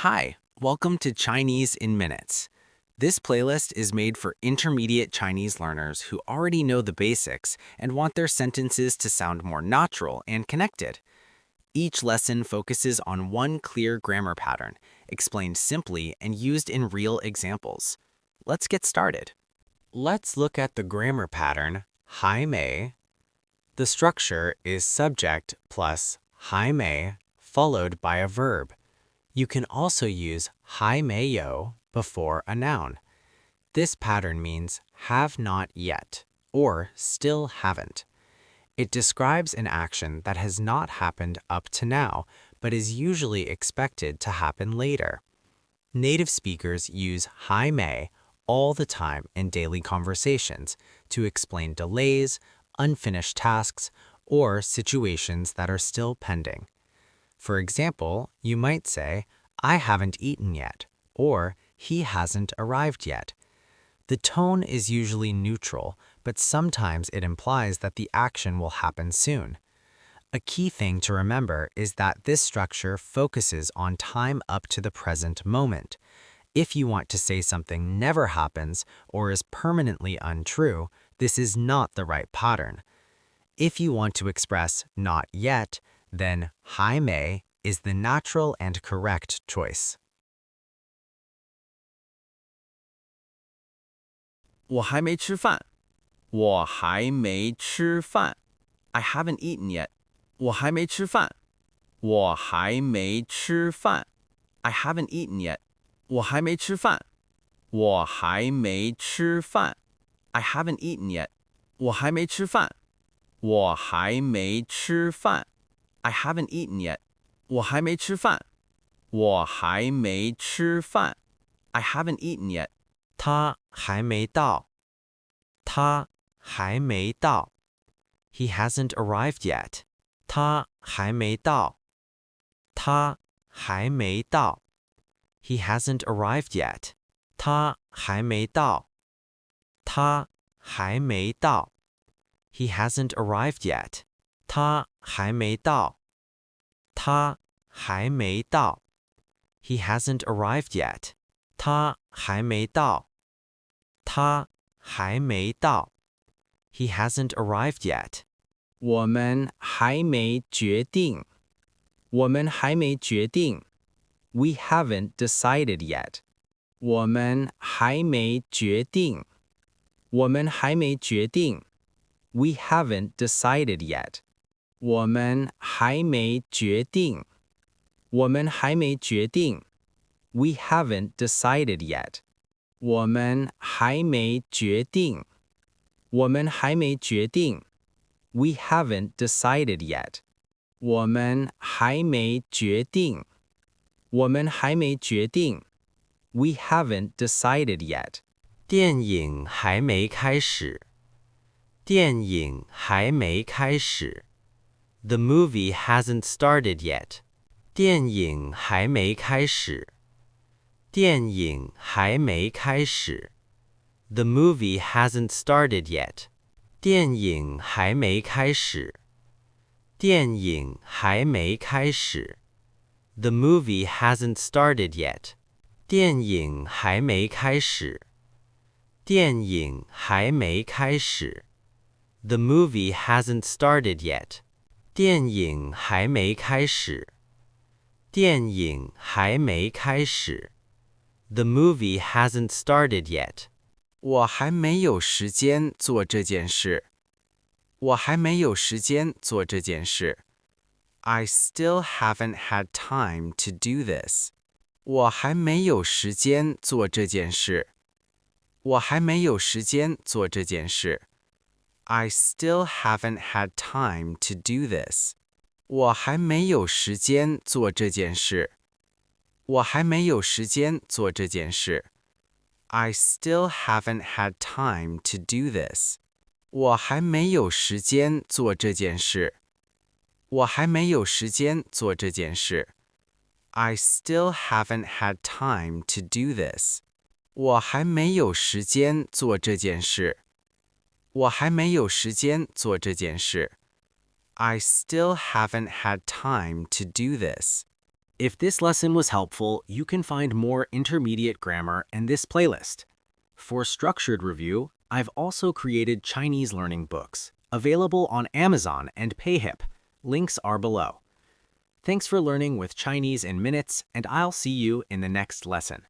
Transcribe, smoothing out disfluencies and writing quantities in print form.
Hi, welcome to Chinese in Minutes. This playlist is made for intermediate Chinese learners who already know the basics and want their sentences to sound more natural and connected. Each lesson focuses on one clear grammar pattern, explained simply and used in real examples. Let's get started. Let's look at the grammar pattern, 还没. The structure is subject plus 还没 followed by a verb. You can also use 还没有 before a noun. This pattern means have not yet or still haven't. It describes an action that has not happened up to now, but is usually expected to happen later. Native speakers use 还没 all the time in daily conversations to explain delays, unfinished tasks, or situations that are still pending. For example, you might say, I haven't eaten yet, or he hasn't arrived yet. The tone is usually neutral, but sometimes it implies that the action will happen soon. A key thing to remember is that this structure focuses on time up to the present moment. If you want to say something never happens or is permanently untrue, this is not the right pattern. If you want to express not yet, then 还没 is the natural and correct choice. 我还没吃饭。我还没吃饭。I haven't eaten yet. 我还没吃饭。我还没吃饭。I haven't eaten yet. 我还没吃饭。我还没吃饭。I haven't eaten yet. 我还没吃饭。我还没吃饭。I haven't eaten yet. 我还没吃饭。我还没吃饭。I haven't eaten yet. 他还没到。他还没到. He hasn't arrived yet. 他还没到。他还没到. He hasn't arrived yet. 他还没到。他还没到. He hasn't arrived yet. 他还没到。他还没到. He hasn't arrived yet. 他还没到。他还没到. He hasn't arrived yet. 我们还没决定。我们还没决定。We haven't decided yet. 我们还没决定。我们还没决定。We haven't decided yet. 我们还没决定。我们还没决定。We haven't decided yet. 我们还没决定。我们还没决定。We haven't decided yet. 我们还没决定。我们还没决定。We haven't decided yet. 电影还没开始。电影还没开始。The movie hasn't started yet. 电影还没开始。电影还没开始。The movie hasn't started yet. 电影还没开始。电影还没开始。The movie hasn't started yet. 电影还没开始。电影还没开始。The movie hasn't started yet. 电影还没开始。电影还没开始。The movie hasn't started yet. 我还没有时间做这件事。我还没有时间做这件事。I still haven't had time to do this. 我还没有时间做这件事。我还没有时间做这件事。I still haven't had time to do this. 我还没有时间做这件事。我还没有时间做这件事。I still haven't had time to do this. 我还没有时间做这件事。我还没有时间做这件事。I still haven't had time to do this. 我还没有时间做这件事。我还没有时间做这件事。I still haven't had time to do this. If this lesson was helpful, you can find more intermediate grammar in this playlist. For structured review, I've also created Chinese learning books, available on Amazon and Payhip. Links are below. Thanks for learning with Chinese in minutes, and I'll see you in the next lesson.